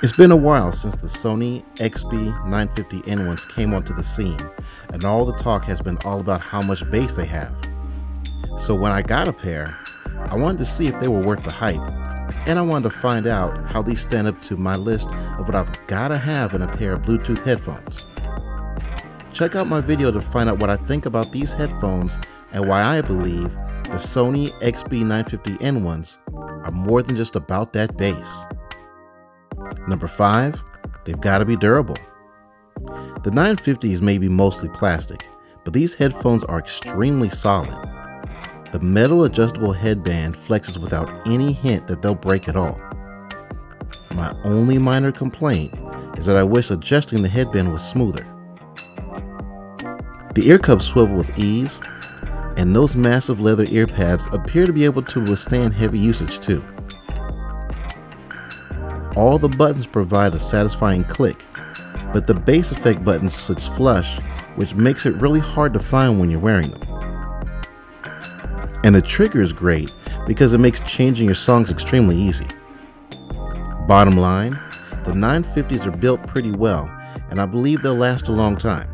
It's been a while since the Sony XB950N1s came onto the scene, and all the talk has been all about how much bass they have. So when I got a pair, I wanted to see if they were worth the hype, and I wanted to find out how these stand up to my list of what I've gotta have in a pair of Bluetooth headphones. Check out my video to find out what I think about these headphones and why I believe the Sony XB950N1s are more than just about that bass. Number 5, they've got to be durable. The 950s may be mostly plastic, but these headphones are extremely solid. The metal adjustable headband flexes without any hint that they'll break at all. My only minor complaint is that I wish adjusting the headband was smoother. The ear cups swivel with ease, and those massive leather ear pads appear to be able to withstand heavy usage too. All the buttons provide a satisfying click, but the bass effect button sits flush, which makes it really hard to find when you're wearing them. And the trigger is great because it makes changing your songs extremely easy. Bottom line, the 950s are built pretty well, and I believe they'll last a long time.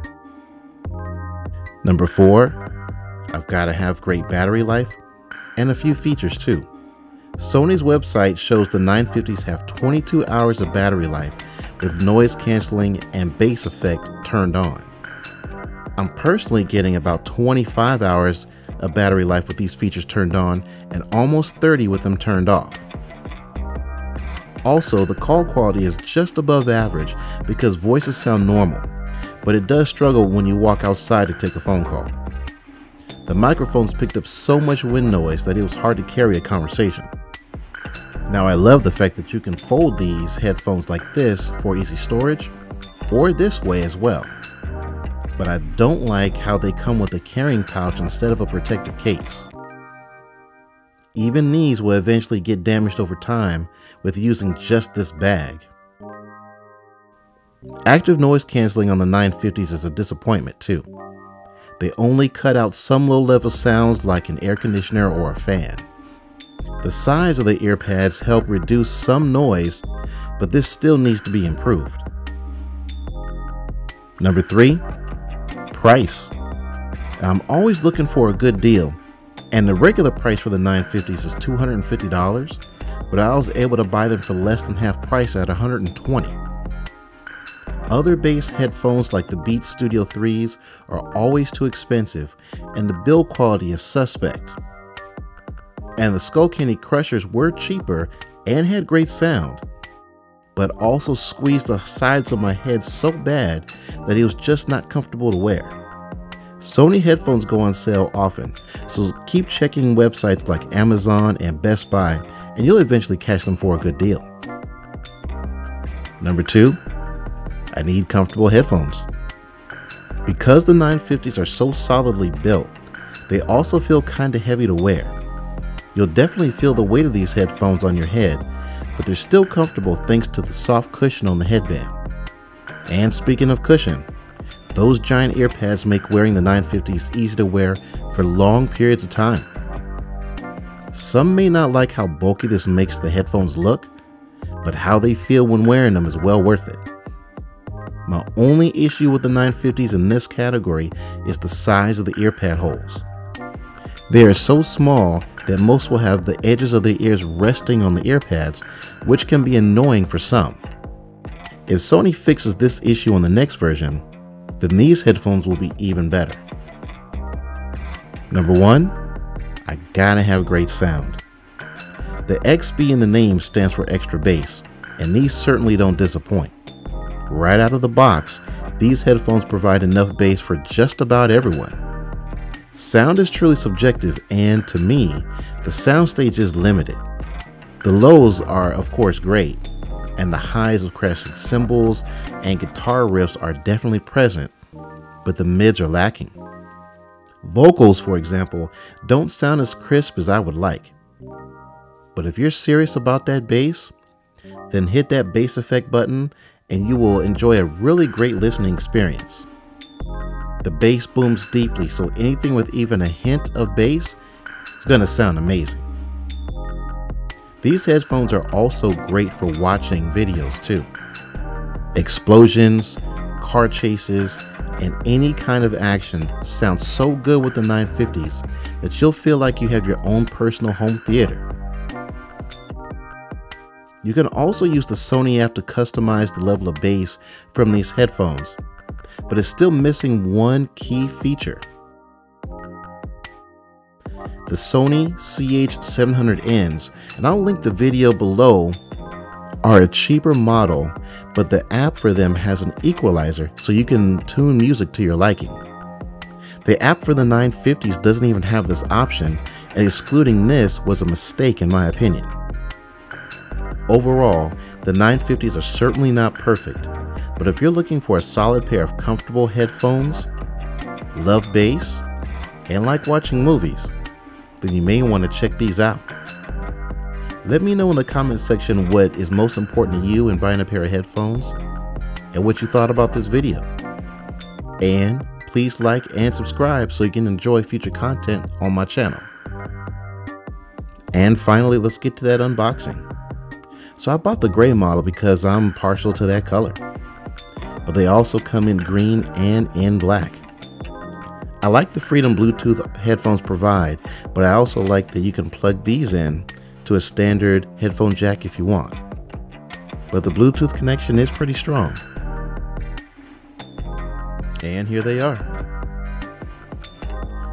Number 4, I've got to have great battery life and a few features too. Sony's website shows the 950s have 22 hours of battery life with noise cancelling and bass effect turned on. I'm personally getting about 25 hours of battery life with these features turned on and almost 30 with them turned off. Also, the call quality is just above average because voices sound normal, but it does struggle when you walk outside to take a phone call. The microphones picked up so much wind noise that it was hard to carry a conversation. Now, I love the fact that you can fold these headphones like this for easy storage, or this way as well. But I don't like how they come with a carrying pouch instead of a protective case. Even these will eventually get damaged over time with using just this bag. Active noise cancelling on the 950s is a disappointment too. They only cut out some low-level sounds like an air conditioner or a fan. The size of the ear pads help reduce some noise, but this still needs to be improved. Number 3, price. I'm always looking for a good deal, and the regular price for the 950s is $250, but I was able to buy them for less than half price at $120. Other bass headphones like the Beats Studio 3s are always too expensive, and the build quality is suspect. And the Skullcandy Crushers were cheaper and had great sound, but also squeezed the sides of my head so bad that it was just not comfortable to wear. Sony headphones go on sale often, so keep checking websites like Amazon and Best Buy, and you'll eventually catch them for a good deal. Number 2, I need comfortable headphones. Because the 950s are so solidly built, they also feel kinda heavy to wear. You'll definitely feel the weight of these headphones on your head, but they're still comfortable thanks to the soft cushion on the headband. And speaking of cushion, those giant ear pads make wearing the 950s easy to wear for long periods of time. Some may not like how bulky this makes the headphones look, but how they feel when wearing them is well worth it. My only issue with the 950s in this category is the size of the ear pad holes. They are so small that most will have the edges of their ears resting on the ear pads, which can be annoying for some. If Sony fixes this issue on the next version, then these headphones will be even better. Number 1, I gotta have great sound. The XB in the name stands for extra bass, and these certainly don't disappoint. Right out of the box, these headphones provide enough bass for just about everyone. Sound is truly subjective, and to me, the soundstage is limited. The lows are of course great, and the highs of crashing cymbals and guitar riffs are definitely present, but the mids are lacking. Vocals, for example, don't sound as crisp as I would like. But if you're serious about that bass, then hit that bass effect button and you will enjoy a really great listening experience. The bass booms deeply, so anything with even a hint of bass is going to sound amazing. These headphones are also great for watching videos too. Explosions, car chases, and any kind of action sounds so good with the 950s that you'll feel like you have your own personal home theater. You can also use the Sony app to customize the level of bass from these headphones, but it's still missing one key feature. The Sony CH700Ns, and I'll link the video below, are a cheaper model, but the app for them has an equalizer so you can tune music to your liking. The app for the 950s doesn't even have this option, and excluding this was a mistake in my opinion. Overall, the 950s are certainly not perfect, but if you're looking for a solid pair of comfortable headphones, love bass, and like watching movies, then you may want to check these out. Let me know in the comment section what is most important to you in buying a pair of headphones and what you thought about this video. And please like and subscribe so you can enjoy future content on my channel. And finally, let's get to that unboxing. So I bought the gray model because I'm partial to that color, but they also come in green and in black. I like the freedom Bluetooth headphones provide, but I also like that you can plug these in to a standard headphone jack if you want. But the Bluetooth connection is pretty strong. And here they are.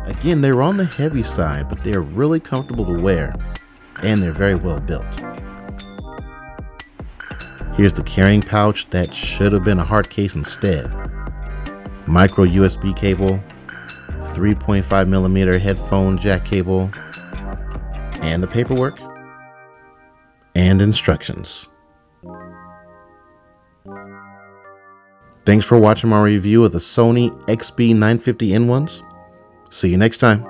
Again, they're on the heavy side, but they're really comfortable to wear, and they're very well built. Here's the carrying pouch that should have been a hard case instead. Micro USB cable, 3.5mm headphone jack cable, and the paperwork and instructions. Thanks for watching my review of the Sony XB950N1s. See you next time.